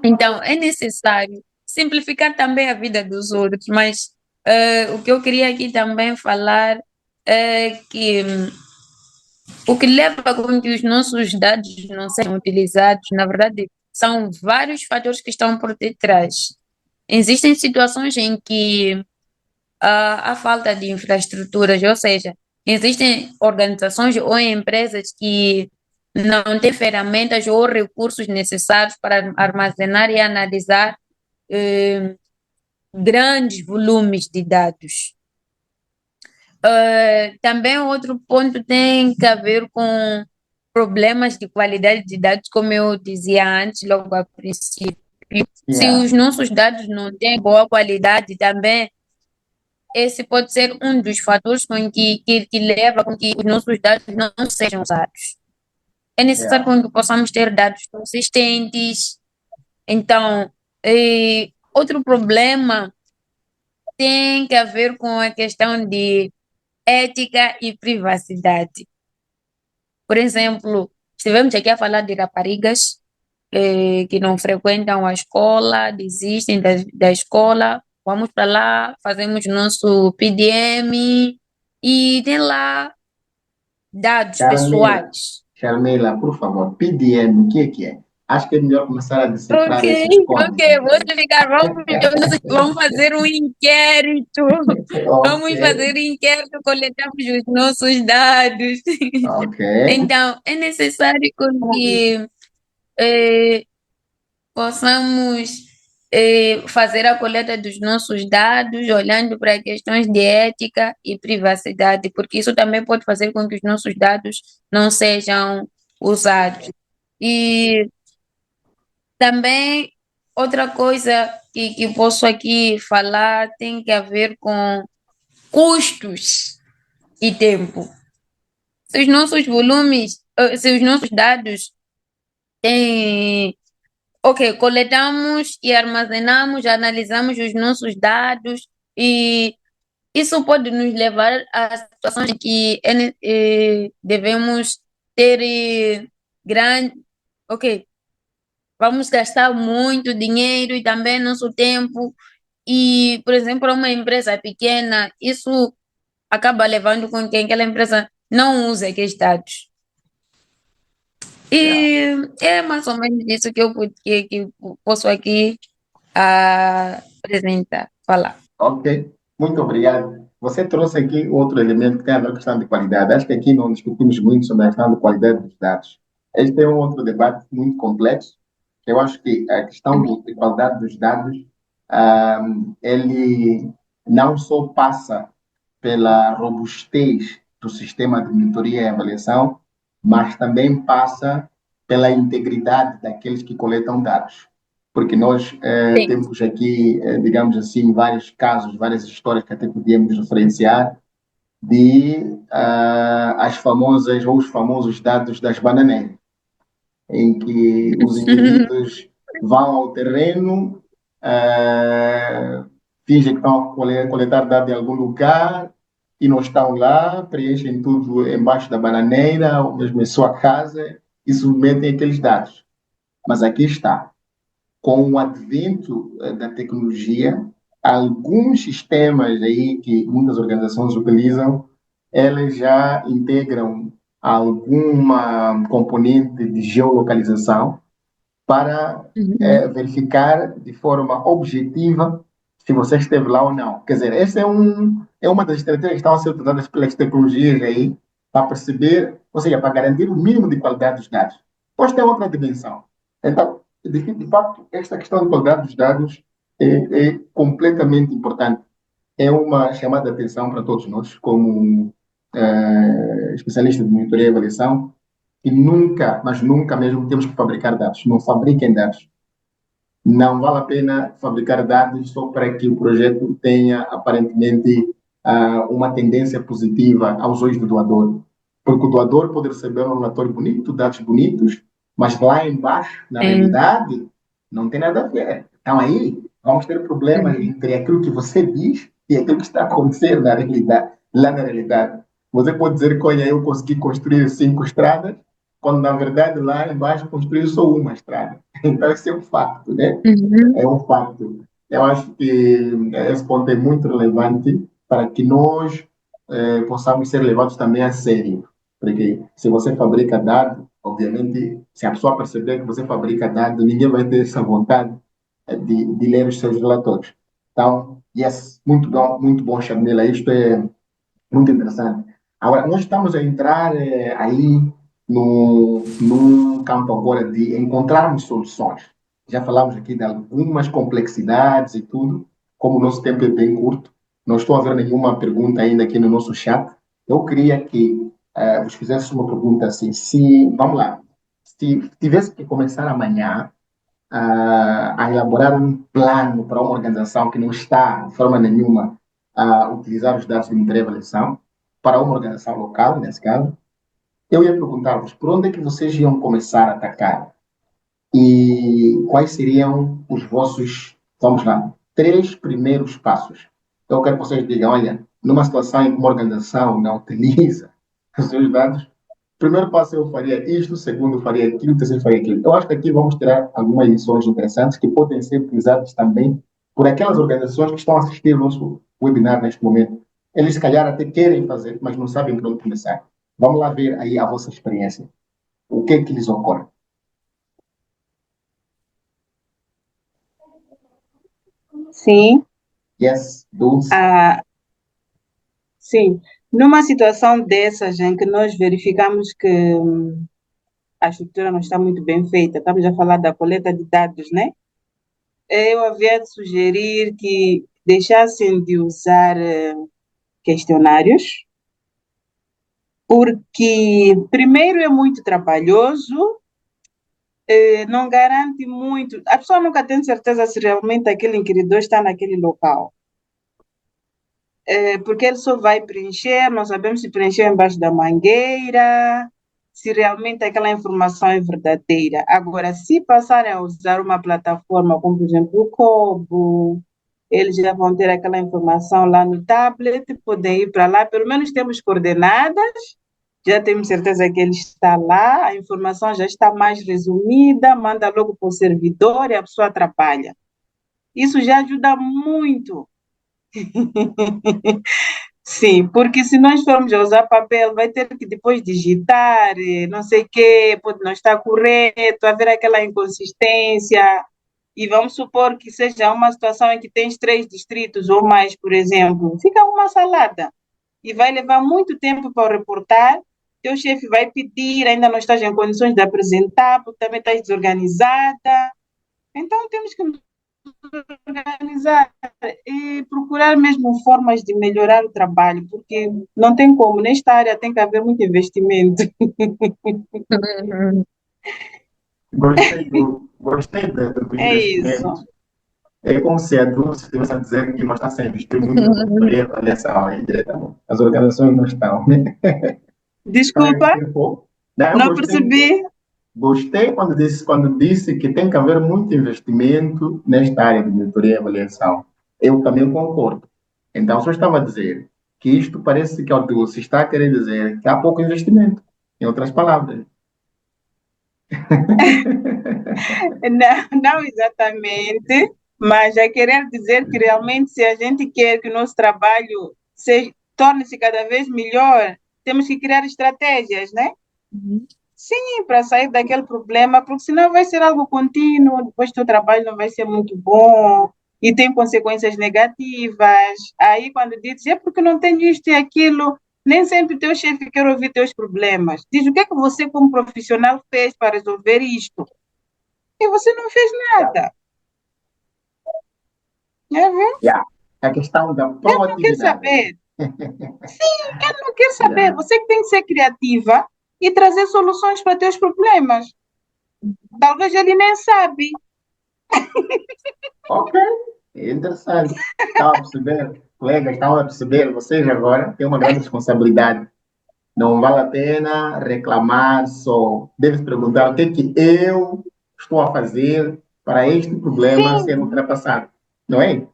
S3: Então, é necessário simplificar também a vida dos outros, mas o que eu queria aqui também falar é que o que leva com que os nossos dados não sejam utilizados, na verdade, são vários fatores que estão por detrás. Existem situações em que há falta de infraestruturas, ou seja, existem organizações ou empresas que não têm ferramentas ou recursos necessários para armazenar e analisar eh, grandes volumes de dados. Também outro ponto tem que ver com problemas de qualidade de dados, como eu dizia antes, logo a princípio. Se
S1: Yeah,
S3: os nossos dados não têm boa qualidade, também esse pode ser um dos fatores que leva com que os nossos dados não sejam usados. É necessário
S1: yeah.
S3: com que possamos ter dados consistentes. Então, outro problema tem que ver com a questão de ética e privacidade. Por exemplo, estivemos aqui a falar de raparigas que não frequentam a escola, desistem da escola, vamos para lá, fazemos nosso PDM e tem lá dados
S1: Sharmila,
S3: pessoais.
S1: Sharmila, por favor, PDM, o que é? Acho que é melhor começar a
S3: Ok,
S1: decifrar esses códigos.
S3: ok, vou explicar. Vamos fazer um inquérito.
S1: Ok,
S3: Vamos fazer um inquérito, coletamos os nossos dados.
S1: ok.
S3: Então, é necessário que eh, possamos fazer a coleta dos nossos dados, olhando para questões de ética e privacidade, porque isso também pode fazer com que os nossos dados não sejam usados. E também outra coisa que posso aqui falar tem que ver com custos e tempo. Se os nossos volumes, se os nossos dados têm. Ok, coletamos e armazenamos, analisamos os nossos dados e isso pode nos levar a situações em que devemos ter grande. Ok, vamos gastar muito dinheiro e também nosso tempo. E, por exemplo, para uma empresa pequena, isso acaba levando com que aquela empresa não use aqueles dados.
S1: Yeah.
S3: E é mais ou menos isso que posso aqui apresentar, falar.
S1: Ok, muito obrigado. Você trouxe aqui outro elemento que tem a ver com a questão de qualidade. Acho que aqui não discutimos muito sobre a questão de qualidade dos dados. Este é um outro debate muito complexo. Eu acho que a questão de qualidade dos dados, ele não só passa pela robustez do sistema de monitoria e avaliação, mas também passa pela integridade daqueles que coletam dados. Porque nós
S3: Sim.
S1: temos aqui, digamos assim, vários casos, várias histórias que até podíamos referenciar de as famosas ou os famosos dados das bananeiras, em que os indivíduos vão ao terreno, fingem que estão a coletar dados em algum lugar e não estão lá, preenchem tudo embaixo da bananeira ou mesmo em sua casa e submetem aqueles dados. Mas aqui está. Com o advento da tecnologia, alguns sistemas aí que muitas organizações utilizam, elas já integram alguma componente de geolocalização para
S3: Uhum.
S1: verificar de forma objetiva se você esteve lá ou não. Quer dizer, essa é uma das estratégias que estão a ser utilizadas pelas tecnologias aí para perceber, ou seja, para garantir o mínimo de qualidade dos dados. Depois tem outra dimensão. Então, de facto, esta questão de qualidade dos dados é completamente importante. É uma chamada de atenção para todos nós, como especialistas de monitoria e avaliação, e nunca, mas nunca mesmo temos que fabricar dados. Não fabriquem dados. Não vale a pena fabricar dados só para que o projeto tenha aparentemente uma tendência positiva aos olhos do doador. Porque o doador pode receber um relatório bonito, dados bonitos, mas lá embaixo, na
S3: Sim.
S1: realidade, não tem nada a ver. Então aí vamos ter problemas
S3: Uhum.
S1: entre aquilo que você diz e aquilo que está acontecendo na realidade, lá na realidade. Você pode dizer que, olha, eu consegui construir 5 estradas, quando na verdade lá embaixo construiu só uma estrada. Então, esse é um facto, né?
S3: Uhum.
S1: É um facto. Eu acho que esse ponto é muito relevante para que nós possamos ser levados também a sério. Porque se você fabrica dado, obviamente, se a pessoa perceber que você fabrica dado, ninguém vai ter essa vontade de ler os seus relatórios. Então, yes, muito bom, Shamila. Isto é muito interessante. Agora, nós estamos a entrar aí num campo agora de encontrarmos soluções. Já falamos aqui de algumas complexidades e tudo, como o nosso tempo é bem curto, não estou a ver nenhuma pergunta ainda aqui no nosso chat. Eu queria que vos fizesse uma pergunta assim, se, vamos lá, se tivesse que começar amanhã a elaborar um plano para uma organização que não está, de forma nenhuma, a utilizar os dados de intervenção para uma organização local, nesse caso, eu ia perguntar-vos por onde é que vocês iam começar a atacar e quais seriam os vossos, vamos lá, 3 primeiros passos. Então, eu quero que vocês digam, olha, numa situação em que uma organização não utiliza os seus dados, primeiro passo eu faria isto, segundo eu faria aquilo, terceiro eu faria aquilo. Eu acho que aqui vamos tirar algumas lições interessantes que podem ser utilizadas também por aquelas organizações que estão a assistir ao nosso webinar neste momento. Eles, se calhar, até querem fazer, mas não sabem por onde começar. Vamos lá ver aí a vossa experiência. O que é que lhes ocorre?
S2: Sim,
S1: Yes, Dulce?
S2: ah, sim. Numa situação dessas em que nós verificamos que a estrutura não está muito bem feita, estamos a falar da coleta de dados, né? Eu havia de sugerir que deixassem de usar questionários, porque, primeiro, é muito trabalhoso, não garante muito. A pessoa nunca tem certeza se realmente aquele inquiridor está naquele local. Porque ele só vai preencher, não sabemos se preencheu embaixo da mangueira, se realmente aquela informação é verdadeira. Agora, se passarem a usar uma plataforma como, por exemplo, o Cobo, eles já vão ter aquela informação lá no tablet, podem ir para lá, pelo menos temos coordenadas, já temos certeza que ele está lá, a informação já está mais resumida, manda logo para o servidor e a pessoa trabalha. Isso já ajuda muito. Sim, porque se nós formos a usar papel, vai ter que depois digitar, não sei o quê, pode não estar correto, haver aquela inconsistência. E vamos supor que seja uma situação em que tens 3 distritos ou mais, por exemplo, fica uma salada. E vai levar muito tempo para reportar. Teu chefe vai pedir, ainda não estás em condições de apresentar, porque também estás desorganizada. Então temos que organizar e procurar mesmo formas de melhorar o trabalho, porque não tem como, nesta área tem que haver muito investimento.
S3: Uhum.
S1: Gostei do
S2: É
S1: investimento.
S2: isso.
S1: É como se a Dulce estivesse a dizer que nós estamos a investir muito na consultoria e avaliação aí, diretamente. As organizações não estão, né? Estão a
S2: Desculpa,
S1: investir pouco. Não, eu
S2: não percebi.
S1: gostei quando disse que tem que haver muito investimento nesta área de monitoria e avaliação. Eu também concordo. Então, só estava a dizer que isto parece que o se está a querer dizer que há pouco investimento, em outras palavras.
S2: Não, não exatamente, mas é querer dizer que realmente, se a gente quer que o nosso trabalho torne-se cada vez melhor, temos que criar estratégias, né?
S3: Uhum.
S2: Sim, para sair daquele problema, porque senão vai ser algo contínuo, depois o teu trabalho não vai ser muito bom e tem consequências negativas. Aí, quando dizes, é porque não tenho isto e aquilo, nem sempre o teu chefe quer ouvir teus problemas. Diz o que é que você, como profissional, fez para resolver isto? E você não fez
S1: Yeah.
S2: nada. É, viu?
S1: Yeah. A questão da
S2: Não quer
S1: proatividade.
S2: saber. Eu não quero saber.
S1: Yeah.
S2: Você que tem que ser criativa e trazer soluções para teus problemas. Talvez ele nem sabe.
S1: Ok, interessante. Estava a perceber, colegas, estavam a perceber, vocês agora têm uma grande responsabilidade. Não vale a pena reclamar só. Deve perguntar o que é que eu estou a fazer para este problema ser
S2: Sim,
S1: ultrapassado. Não é?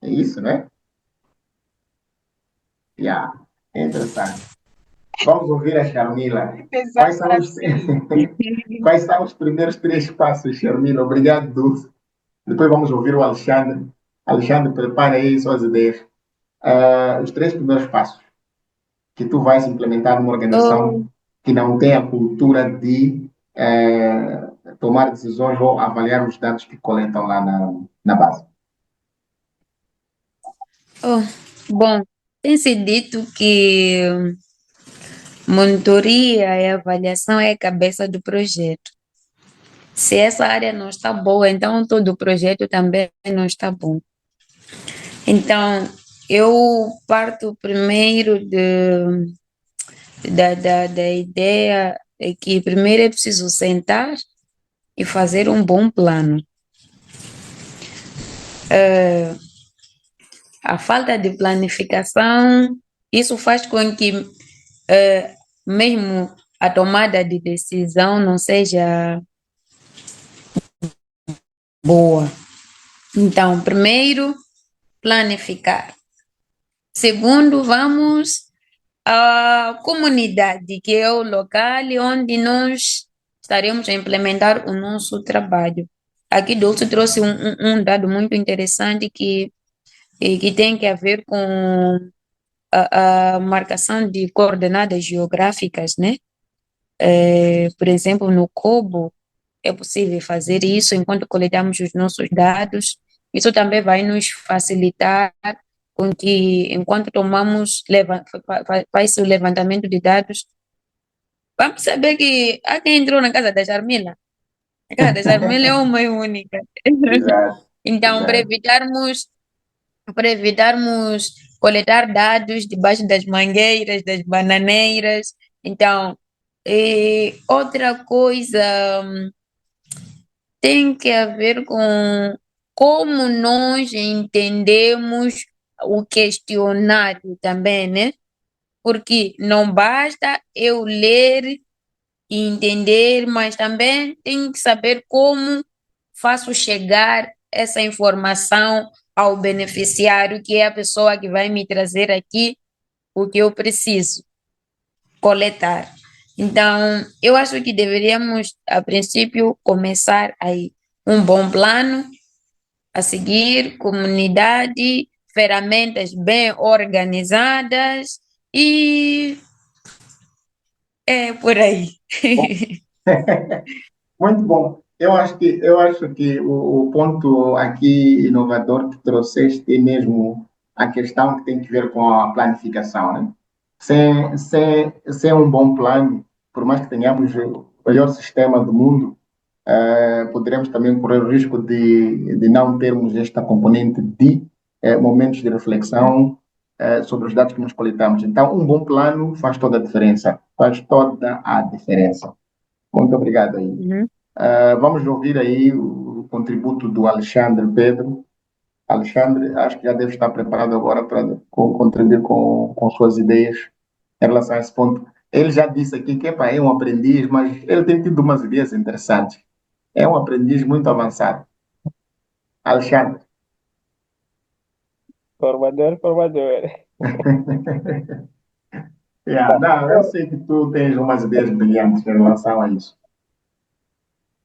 S1: É isso, não é? Yeah, é interessante. Vamos ouvir a Sharmila.
S2: pensar
S1: Quais são os,
S2: assim.
S1: quais são os primeiros três passos, Sharmila? Obrigado, Dulce. Depois vamos ouvir o Alexandre. Alexandre, prepara aí suas ideias. Os três primeiros passos que tu vais implementar numa organização
S3: Oh,
S1: que não tem a cultura de tomar decisões ou avaliar os dados que coletam lá na base.
S3: oh, bom, tem-se dito que monitoria e avaliação é a cabeça do projeto. Se essa área não está boa, então todo o projeto também não está bom. Então, eu parto primeiro da ideia é que primeiro é preciso sentar e fazer um bom plano. A falta de planificação, isso faz com que mesmo a tomada de decisão não seja boa. Então, primeiro, planificar. Segundo, vamos à comunidade, que é o local onde nós estaremos a implementar o nosso trabalho. Aqui Dulce trouxe um dado muito interessante que tem que ver com a marcação de coordenadas geográficas, né? Por exemplo, no Kobo, é possível fazer isso enquanto coletamos os nossos dados. Isso também vai nos facilitar com que, enquanto faz o levantamento de dados, vamos saber que há quem entrou na casa da Jarmila. A casa da Jarmila é uma e única.
S1: Exato,
S3: Então,
S1: exato.
S3: para evitarmos coletar dados debaixo das mangueiras, das bananeiras. Então, outra coisa tem que ver com como nós entendemos o questionário também, né? Porque não basta eu ler e entender, mas também tenho que saber como faço chegar essa informação ao beneficiário, que é a pessoa que vai me trazer aqui o que eu preciso coletar. Então, eu acho que deveríamos, a princípio, começar aí um bom plano a seguir, comunidade, ferramentas bem organizadas e é por aí.
S1: Bom, muito bom. Eu acho que o ponto aqui inovador que trouxeste é mesmo a questão que tem que ver com a planificação, né? Sem um bom plano, por mais que tenhamos o melhor sistema do mundo, poderemos também correr o risco de não termos esta componente de momentos de reflexão sobre os dados que nos coletamos. Então, um bom plano faz toda a diferença. Faz toda a diferença. Muito obrigado aí.
S3: Uhum.
S1: Vamos ouvir aí o contributo do Alexandre Pedro. Alexandre, acho que já deve estar preparado agora para contribuir com suas ideias em relação a esse ponto. Ele já disse aqui que epa, é um aprendiz, mas ele tem tido umas ideias interessantes. É um aprendiz muito avançado. Alexandre,
S4: Formador, formador.
S1: Yeah, não, eu sei que tu tens umas ideias brilhantes em relação a isso.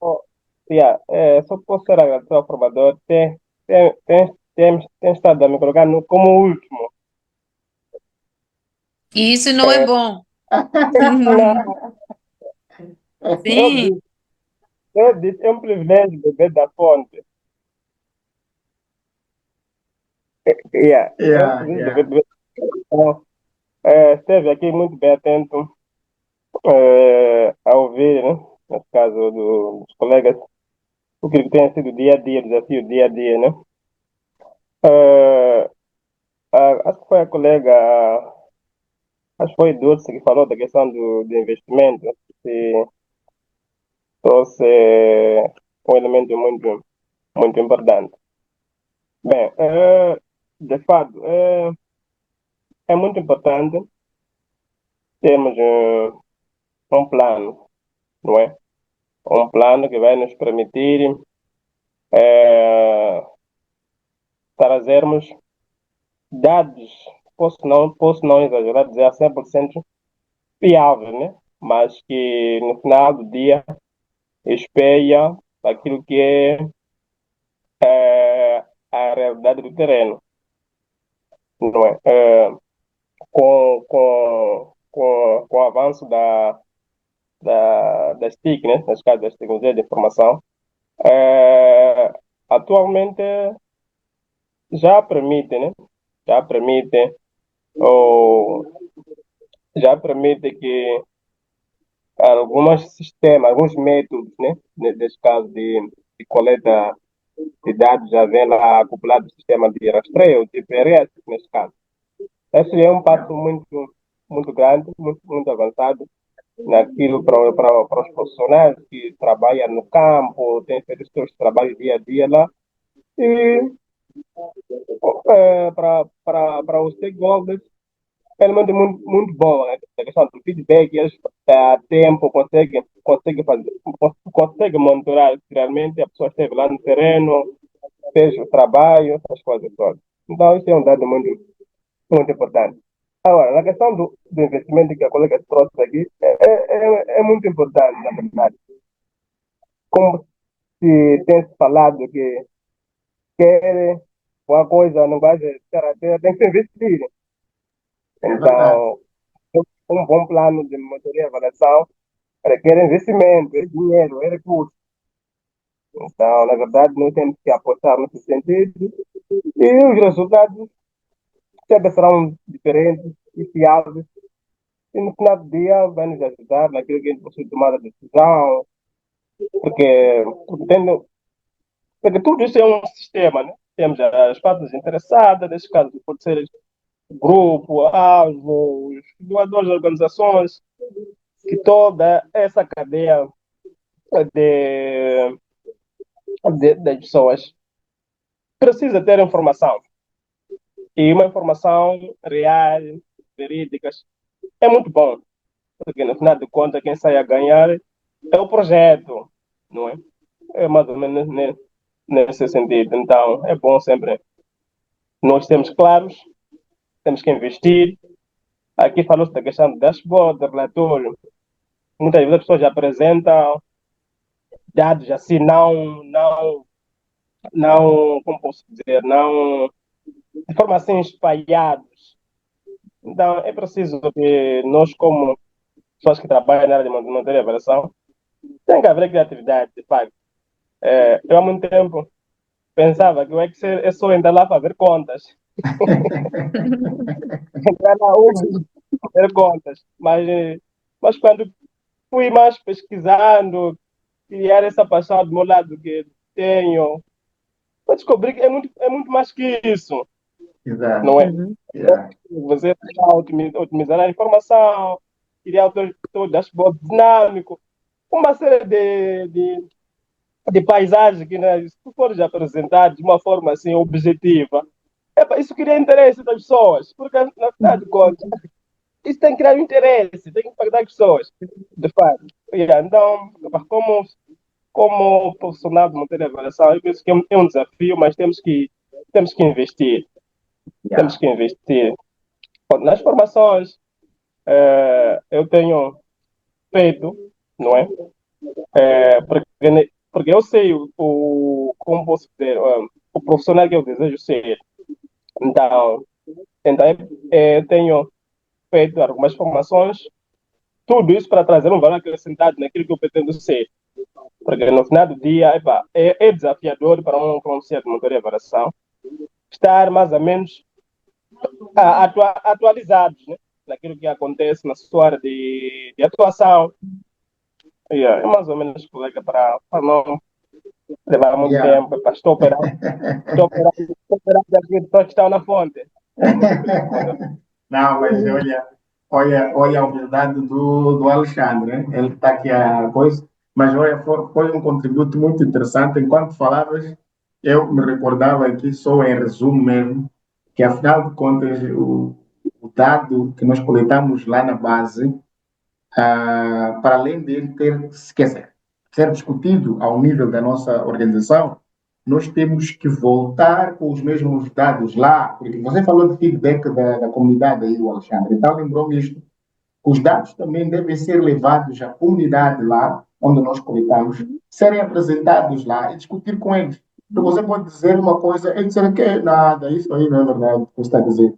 S4: Oh, yeah, só posso ser agradecer ao formador, tem estado a me colocar como último.
S3: E isso não é
S4: É,
S3: bom.
S4: não, eu
S3: Sim,
S4: disse, eu disse, é um privilégio beber da fonte. Yeah, é um
S1: Yeah,
S4: privilégio
S1: yeah.
S4: beber da fonte. Esteve aqui muito bem atento a ouvir, né? Nesse caso dos colegas, o que tem sido o dia a dia, o desafio dia a dia, né? Eh, Acho que foi a colega, acho que foi Dulce que falou da questão do investimento, que trouxe um elemento muito importante. Bem, de fato, é muito importante termos um plano, não é? Um plano que vai nos permitir eh, trazermos dados, posso não exagerar, dizer a 100% fiáveis, né? Mas que no final do dia espelha aquilo que é a realidade do terreno, não é? Com o avanço das TIC, né? Nesse caso, das tecnologias de informação, é, atualmente já permite, né? Já permite, ou, já permite que alguns sistemas, alguns métodos, né? Nesse caso de coleta de dados já vem lá acoplado ao sistema de rastreio, de PRS, nesse caso. Esse é um passo muito grande, muito avançado naquilo para os profissionais que trabalham no campo, têm feito os seus trabalhos dia a dia lá, e para os stakeholders, é realmente muito bom, né? A questão do feedback, eles a tempo conseguem monitorar se realmente a pessoa esteve lá no terreno, fez o trabalho, essas coisas todas. Então, isso é um dado muito importante. Agora, na questão do investimento que a colega trouxe aqui, é muito importante, na verdade. Como se tem se falado que quer uma coisa não vai ser até tem que investir.
S1: É verdade.
S4: Então, um bom plano de monitoria e avaliação requer investimento, é dinheiro, é recurso. Então, na verdade, nós temos que apostar nesse sentido e os resultados sempre serão diferentes e fiáveis. E no final do dia vai nos ajudar naquilo que a gente possui tomar a decisão, porque, tendo, porque tudo isso é um sistema, né? Temos as partes interessadas, nesse caso pode ser grupo, alvo, os doadores de organizações, que toda essa cadeia de, das pessoas precisa ter informação. E uma informação real, verídica, é muito bom, porque no final de contas quem sai a ganhar é o projeto, não é? É mais ou menos nesse sentido. Então, é bom sempre nós termos claros, temos que investir. Aqui falou-se da questão do dashboard, do relatório. Muitas vezes as pessoas já apresentam dados assim, não, como posso dizer, não, de forma assim espalhados. Então, é preciso que nós, como pessoas que trabalham na área de monitoria e avaliação, tem que haver criatividade, de facto. Eu há muito tempo pensava que o Excel é só entrar lá fazer contas. Entrar na URSS, fazer contas. Mas quando fui mais pesquisando, criar essa paixão do meu lado que tenho, eu descobri que é muito mais que isso,
S1: Exato.
S4: não é?
S3: uhum,
S1: Yeah.
S4: Você está otimizar a informação, criar o teu dashboard dinâmico, uma série de paisagens que, né, se tu fores apresentar de uma forma assim objetiva, isso cria interesse das pessoas, porque na verdade de contas, isso tem que criar interesse, tem que impactar as pessoas, de fato. Yeah, então, como profissional de matéria de avaliação, eu penso que é um desafio, mas temos que investir, temos
S1: Yeah.
S4: que investir. Bom, nas formações, eu tenho feito, não é? Porque eu sei como posso dizer, o profissional que eu desejo ser. Então, então eu tenho feito algumas formações, tudo isso para trazer um valor acrescentado naquilo que eu pretendo ser. Porque no final do dia, epa, é desafiador para um ser de motor e avaliação estar mais ou menos atualizados, né? Naquilo que acontece na sua área de atuação. Yeah, é mais ou menos, colega, para não levar muito
S1: Yeah.
S4: tempo. Epa, estou operando aqui, pessoas que estão na fonte. É muito feliz quando
S1: Não, mas olha a humildade do Alexandre, né? Ele está aqui a coisa, mas olha, foi um contributo muito interessante. Enquanto falavas, eu me recordava aqui, só em resumo mesmo, que afinal de contas, o dado que nós coletamos lá na base, para além dele ser discutido ao nível da nossa organização, nós temos que voltar com os mesmos dados lá, porque você falou de feedback da comunidade aí, o Alexandre, então lembrou-me isto. Os dados também devem ser levados à comunidade lá, onde nós coletamos, serem apresentados lá e discutir com eles. Então você pode dizer uma coisa e dizer que é nada, isso aí não é verdade o que você está a dizer.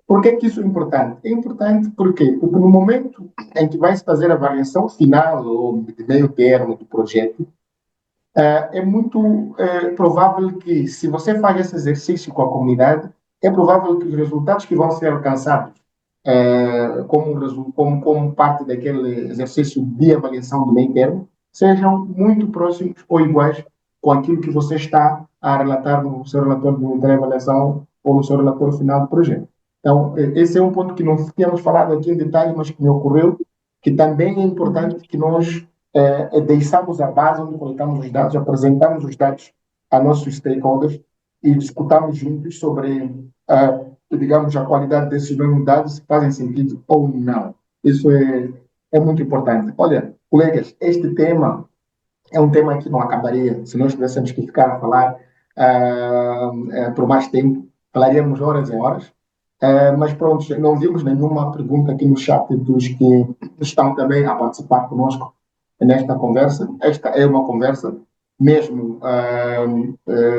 S1: Por que, que isso é importante? É importante porque no momento em que vai se fazer a avaliação final ou de meio termo do projeto, é muito provável que, se você faz esse exercício com a comunidade, é provável que os resultados que vão ser alcançados como parte daquele exercício de avaliação do meio termo sejam muito próximos ou iguais com aquilo que você está a relatar no seu relatório de avaliação ou no seu relatório final do projeto. Então, esse é um ponto que não tínhamos falado aqui em detalhe, mas que me ocorreu, que também é importante que nós deixamos a base onde coletamos os dados, apresentamos os dados a nossos stakeholders e discutamos juntos sobre, digamos, a qualidade desses mesmos dados, se fazem sentido ou não. Isso é muito importante. Olha, colegas, este tema é um tema que não acabaria se nós tivéssemos que ficar a falar por mais tempo. Falaríamos horas e horas. Mas pronto, não vimos nenhuma pergunta aqui no chat dos que estão também a participar conosco nesta conversa. Esta é uma conversa mesmo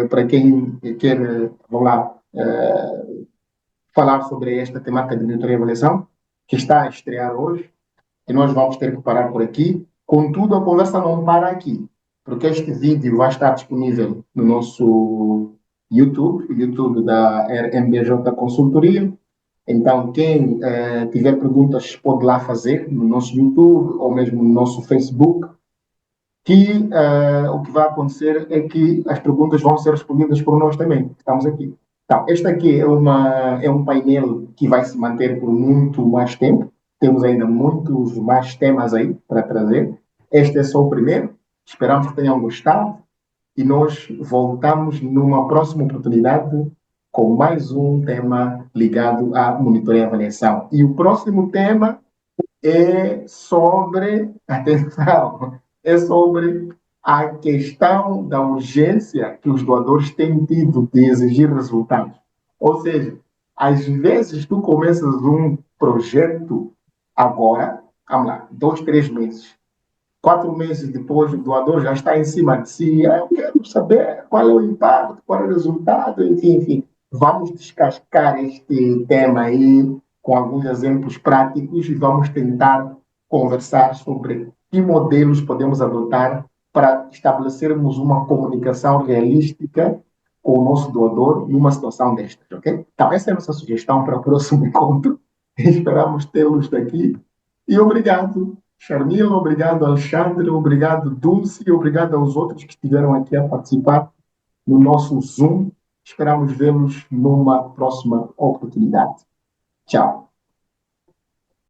S1: para quem quer, vamos lá, falar sobre esta temática de auditoria e avaliação, que está a estrear hoje, e nós vamos ter que parar por aqui. Contudo, a conversa não para aqui, porque este vídeo vai estar disponível no nosso YouTube, o YouTube da MBJ Consultoria. Então, quem tiver perguntas pode lá fazer no nosso YouTube ou mesmo no nosso Facebook, que o que vai acontecer é que as perguntas vão ser respondidas por nós também, que estamos aqui. Então, este aqui é um painel que vai se manter por muito mais tempo. Temos ainda muitos mais temas aí para trazer. Este é só o primeiro. Esperamos que tenham gostado e nós voltamos numa próxima oportunidade com mais um tema ligado à monitoria e avaliação. E o próximo tema é sobre, atenção, é sobre a questão da urgência que os doadores têm tido de exigir resultados. Ou seja, às vezes tu começas um projeto agora, vamos lá, 2, 3 meses. 4 meses depois, o doador já está em cima de si. Eu quero saber qual é o impacto, qual é o resultado, enfim, enfim. Vamos descascar este tema aí com alguns exemplos práticos e vamos tentar conversar sobre que modelos podemos adotar para estabelecermos uma comunicação realística com o nosso doador numa situação destas, ok? Então, essa é a nossa sugestão para o próximo encontro. Esperamos tê-los daqui. E obrigado, Charmila, obrigado, Alexandre, obrigado, Dulce, obrigado aos outros que estiveram aqui a participar no nosso Zoom. Esperamos vê-los numa próxima oportunidade. Tchau.